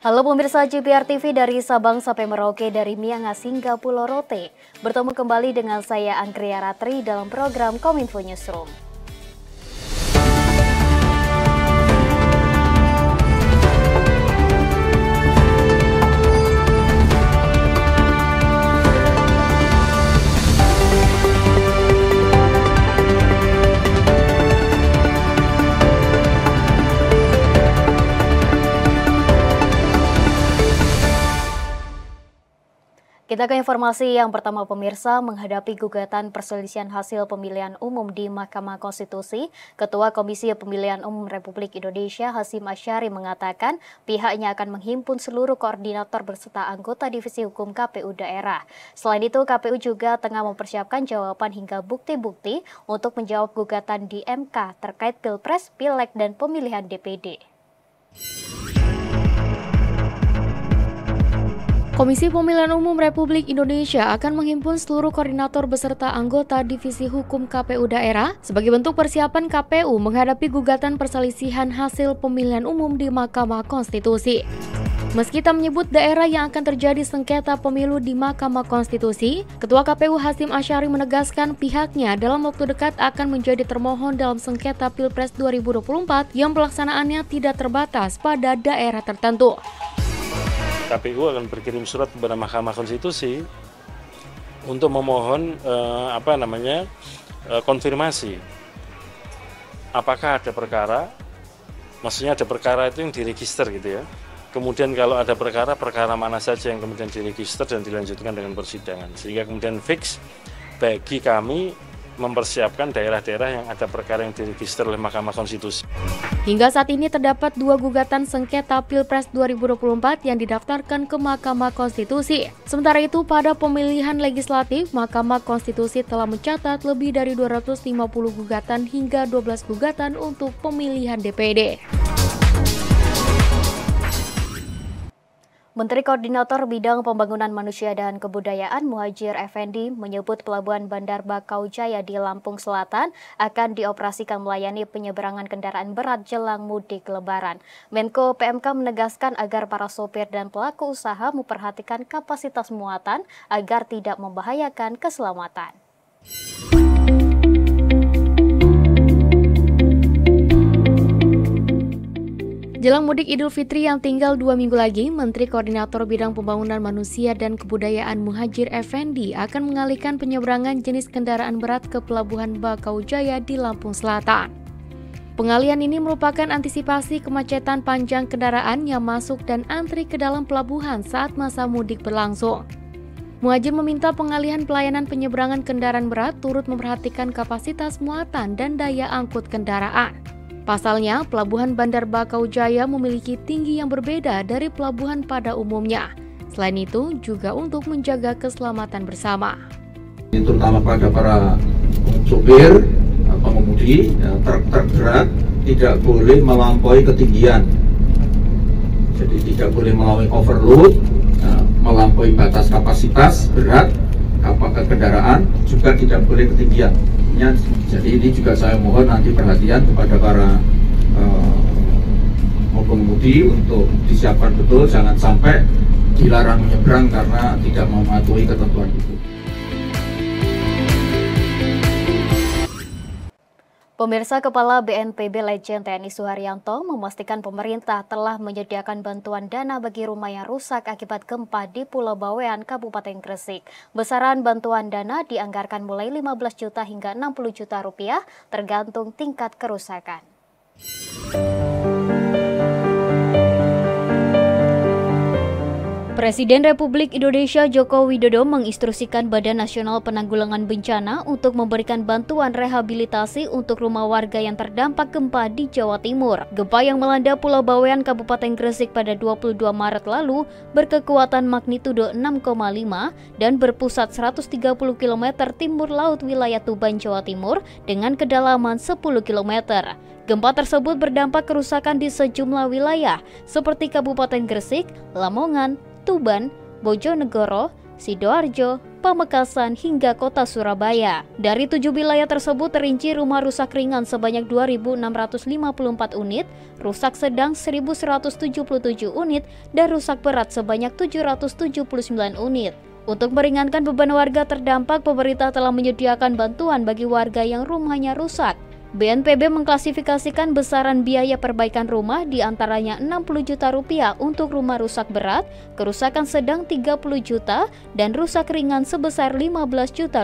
Halo pemirsa JPR TV dari Sabang sampai Merauke, dari Miangas hingga Pulau Rote. Bertemu kembali dengan saya Anggria Ratri dalam program Kominfo Newsroom. Kita ke informasi yang pertama pemirsa. Menghadapi gugatan perselisihan hasil pemilihan umum di Mahkamah Konstitusi, Ketua Komisi Pemilihan Umum Republik Indonesia Hasyim Asyari mengatakan pihaknya akan menghimpun seluruh koordinator beserta anggota Divisi Hukum KPU daerah. Selain itu, KPU juga tengah mempersiapkan jawaban hingga bukti-bukti untuk menjawab gugatan di MK terkait Pilpres, Pileg, dan pemilihan DPD. Komisi Pemilihan Umum Republik Indonesia akan menghimpun seluruh koordinator beserta anggota Divisi Hukum KPU daerah sebagai bentuk persiapan KPU menghadapi gugatan perselisihan hasil pemilihan umum di Mahkamah Konstitusi. Meski tak menyebut daerah yang akan terjadi sengketa pemilu di Mahkamah Konstitusi, Ketua KPU Hasyim Asyari menegaskan pihaknya dalam waktu dekat akan menjadi termohon dalam sengketa Pilpres 2024 yang pelaksanaannya tidak terbatas pada daerah tertentu. KPU akan berkirim surat kepada Mahkamah Konstitusi untuk memohon konfirmasi apakah ada perkara, maksudnya ada perkara itu yang diregister gitu ya. Kemudian kalau ada perkara mana saja yang kemudian diregister dan dilanjutkan dengan persidangan, sehingga kemudian fix bagi kami mempersiapkan daerah-daerah yang ada perkara yang diregister oleh Mahkamah Konstitusi. Hingga saat ini terdapat 2 gugatan sengketa Pilpres 2024 yang didaftarkan ke Mahkamah Konstitusi. Sementara itu, pada pemilihan legislatif, Mahkamah Konstitusi telah mencatat lebih dari 250 gugatan hingga 12 gugatan untuk pemilihan DPD. Menteri Koordinator Bidang Pembangunan Manusia dan Kebudayaan Muhadjir Effendi menyebut Pelabuhan Bandar Bakau Jaya di Lampung Selatan akan dioperasikan melayani penyeberangan kendaraan berat jelang mudik Lebaran. Menko PMK menegaskan agar para sopir dan pelaku usaha memperhatikan kapasitas muatan agar tidak membahayakan keselamatan. Jelang mudik Idul Fitri yang tinggal 2 minggu lagi, Menteri Koordinator Bidang Pembangunan Manusia dan Kebudayaan Muhadjir Effendi akan mengalihkan penyeberangan jenis kendaraan berat ke Pelabuhan Bakau Jaya di Lampung Selatan. Pengalihan ini merupakan antisipasi kemacetan panjang kendaraan yang masuk dan antri ke dalam pelabuhan saat masa mudik berlangsung. Muhadjir meminta pengalihan pelayanan penyeberangan kendaraan berat turut memperhatikan kapasitas muatan dan daya angkut kendaraan. Pasalnya, Pelabuhan Bandar Bakau Jaya memiliki tinggi yang berbeda dari pelabuhan pada umumnya. Selain itu, juga untuk menjaga keselamatan bersama. Terutama pada para sopir, pengemudi, truk berat tidak boleh melampaui ketinggian. Jadi tidak boleh melampaui overload, melampaui batas kapasitas berat, kendaraan, juga tidak boleh ketinggian. Jadi ini juga saya mohon nanti perhatian kepada para pengemudi untuk disiapkan betul, jangan sampai dilarang menyeberang karena tidak mematuhi ketentuan itu. Pemirsa, Kepala BNPB Letjen TNI Suharyanto memastikan pemerintah telah menyediakan bantuan dana bagi rumah yang rusak akibat gempa di Pulau Bawean, Kabupaten Gresik. Besaran bantuan dana dianggarkan mulai 15 juta hingga 60 juta rupiah tergantung tingkat kerusakan. Presiden Republik Indonesia Joko Widodo menginstruksikan Badan Nasional Penanggulangan Bencana untuk memberikan bantuan rehabilitasi untuk rumah warga yang terdampak gempa di Jawa Timur. Gempa yang melanda Pulau Bawean, Kabupaten Gresik pada 22 Maret lalu berkekuatan magnitudo 6,5 dan berpusat 130 km timur laut wilayah Tuban, Jawa Timur dengan kedalaman 10 km. Gempa tersebut berdampak kerusakan di sejumlah wilayah seperti Kabupaten Gresik, Lamongan, Tuban, Bojonegoro, Sidoarjo, Pamekasan, hingga kota Surabaya. Dari 7 wilayah tersebut terinci rumah rusak ringan sebanyak 2.654 unit, rusak sedang 1.177 unit, dan rusak berat sebanyak 779 unit. Untuk meringankan beban warga terdampak, pemerintah telah menyediakan bantuan bagi warga yang rumahnya rusak. BNPB mengklasifikasikan besaran biaya perbaikan rumah di antaranya Rp60 juta untuk rumah rusak berat, kerusakan sedang 30 juta, dan rusak ringan sebesar Rp15 juta.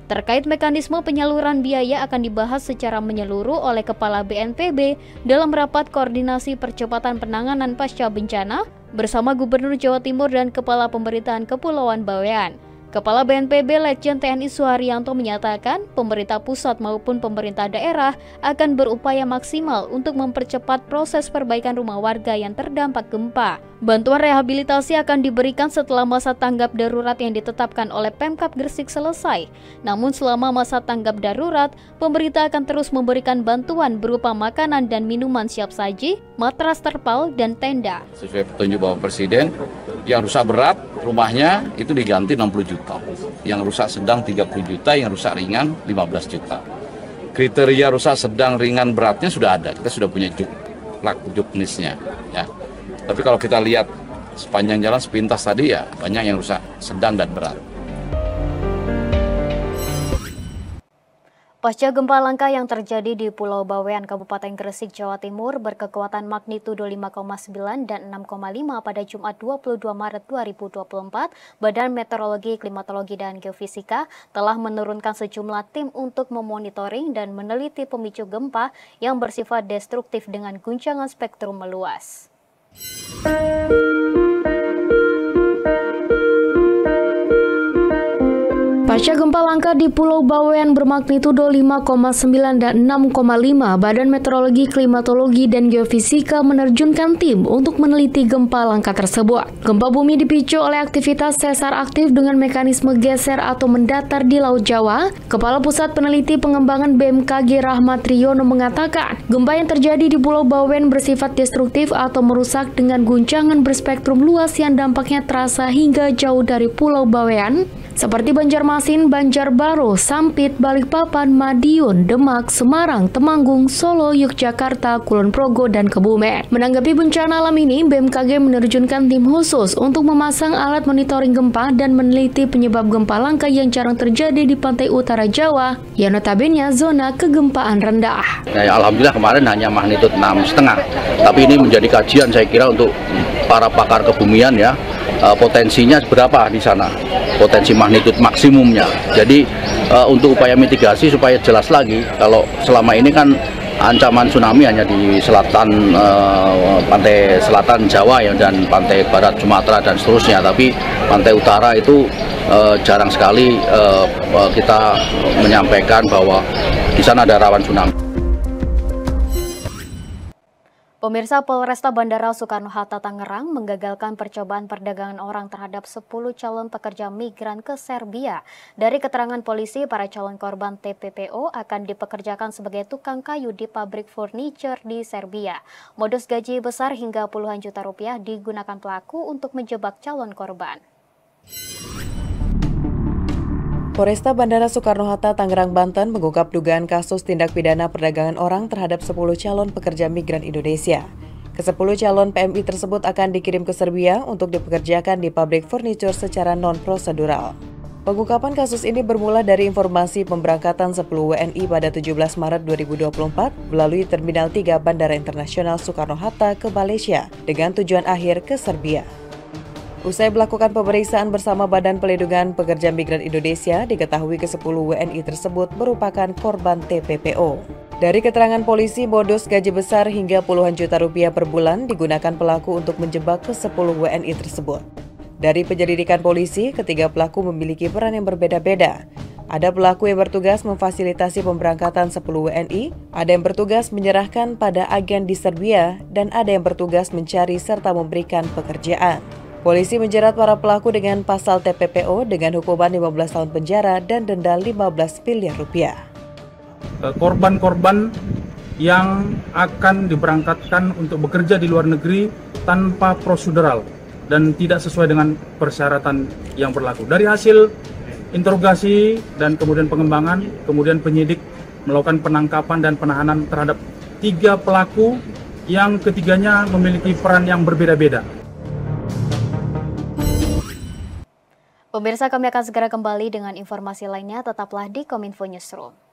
Terkait mekanisme penyaluran biaya akan dibahas secara menyeluruh oleh Kepala BNPB dalam rapat koordinasi percepatan penanganan pasca bencana bersama Gubernur Jawa Timur dan Kepala Pemerintahan Kepulauan Bawean. Kepala BNPB Letjen TNI Suharyanto menyatakan pemerintah pusat maupun pemerintah daerah akan berupaya maksimal untuk mempercepat proses perbaikan rumah warga yang terdampak gempa. Bantuan rehabilitasi akan diberikan setelah masa tanggap darurat yang ditetapkan oleh Pemkab Gresik selesai. Namun selama masa tanggap darurat, pemerintah akan terus memberikan bantuan berupa makanan dan minuman siap saji, matras terpal, dan tenda. Sesuai petunjuk Bapak Presiden, yang rusak berat rumahnya itu diganti 60 juta, yang rusak sedang 30 juta, yang rusak ringan 15 juta. Kriteria rusak sedang ringan beratnya sudah ada, kita sudah punya juknisnya. Ya. Tapi kalau kita lihat sepanjang jalan sepintas tadi ya banyak yang rusak sedang dan berat. Pasca gempa langka yang terjadi di Pulau Bawean, Kabupaten Gresik, Jawa Timur berkekuatan magnitudo 5,9 dan 6,5 pada Jumat 22 Maret 2024, Badan Meteorologi, Klimatologi, dan Geofisika telah menurunkan sejumlah tim untuk memonitoring dan meneliti pemicu gempa yang bersifat destruktif dengan guncangan spektrum meluas. Pasca gempa langka di Pulau Bawean bermagnitudo 5,9 dan 6,5, Badan Meteorologi, Klimatologi, dan Geofisika menerjunkan tim untuk meneliti gempa langka tersebut. Gempa bumi dipicu oleh aktivitas sesar aktif dengan mekanisme geser atau mendatar di Laut Jawa. Kepala Pusat Peneliti Pengembangan BMKG Rahmat Riono mengatakan, gempa yang terjadi di Pulau Bawean bersifat destruktif atau merusak dengan guncangan berspektrum luas yang dampaknya terasa hingga jauh dari Pulau Bawean, seperti Banjarmasin, Banjarbaru, Sampit, Balikpapan, Madiun, Demak, Semarang, Temanggung, Solo, Yogyakarta, Kulon Progo, dan Kebumen. Menanggapi bencana alam ini, BMKG menerjunkan tim khusus untuk memasang alat monitoring gempa dan meneliti penyebab gempa langka yang jarang terjadi di pantai utara Jawa, yang notabene zona kegempaan rendah. Ya, alhamdulillah kemarin hanya magnitudo 6,5, tapi ini menjadi kajian saya kira untuk para pakar kebumian ya. Potensinya berapa di sana, potensi magnitudo maksimumnya. Jadi untuk upaya mitigasi supaya jelas lagi, kalau selama ini kan ancaman tsunami hanya di selatan pantai selatan Jawa ya, dan pantai barat Sumatera dan seterusnya, tapi pantai utara itu jarang sekali kita menyampaikan bahwa di sana ada rawan tsunami. Pemirsa, Polresta Bandara Soekarno-Hatta Tangerang menggagalkan percobaan perdagangan orang terhadap 10 calon pekerja migran ke Serbia. Dari keterangan polisi, para calon korban TPPO akan dipekerjakan sebagai tukang kayu di pabrik furniture di Serbia. Modus gaji besar hingga puluhan juta rupiah digunakan pelaku untuk menjebak calon korban. Polresta Bandara Soekarno-Hatta Tangerang, Banten mengungkap dugaan kasus tindak pidana perdagangan orang terhadap 10 calon pekerja migran Indonesia. Ke-10 calon PMI tersebut akan dikirim ke Serbia untuk dipekerjakan di pabrik furniture secara non-prosedural. Pengungkapan kasus ini bermula dari informasi pemberangkatan 10 WNI pada 17 Maret 2024 melalui Terminal 3 Bandara Internasional Soekarno-Hatta ke Malaysia dengan tujuan akhir ke Serbia. Usai melakukan pemeriksaan bersama Badan Pelindungan Pekerja Migran Indonesia, diketahui ke-10 WNI tersebut merupakan korban TPPO. Dari keterangan polisi, modus gaji besar hingga puluhan juta rupiah per bulan digunakan pelaku untuk menjebak ke-10 WNI tersebut. Dari penyelidikan polisi, ketiga pelaku memiliki peran yang berbeda-beda. Ada pelaku yang bertugas memfasilitasi pemberangkatan 10 WNI, ada yang bertugas menyerahkan pada agen di Serbia, dan ada yang bertugas mencari serta memberikan pekerjaan. Polisi menjerat para pelaku dengan pasal TPPO dengan hukuman 15 tahun penjara dan denda 15 miliar rupiah. Korban-korban yang akan diberangkatkan untuk bekerja di luar negeri tanpa prosedural, dan tidak sesuai dengan persyaratan yang berlaku. Dari hasil interogasi dan kemudian pengembangan, kemudian penyidik melakukan penangkapan dan penahanan terhadap 3 pelaku yang ketiganya memiliki peran yang berbeda-beda. Pemirsa, kami akan segera kembali dengan informasi lainnya. Tetaplah di Kominfo Newsroom.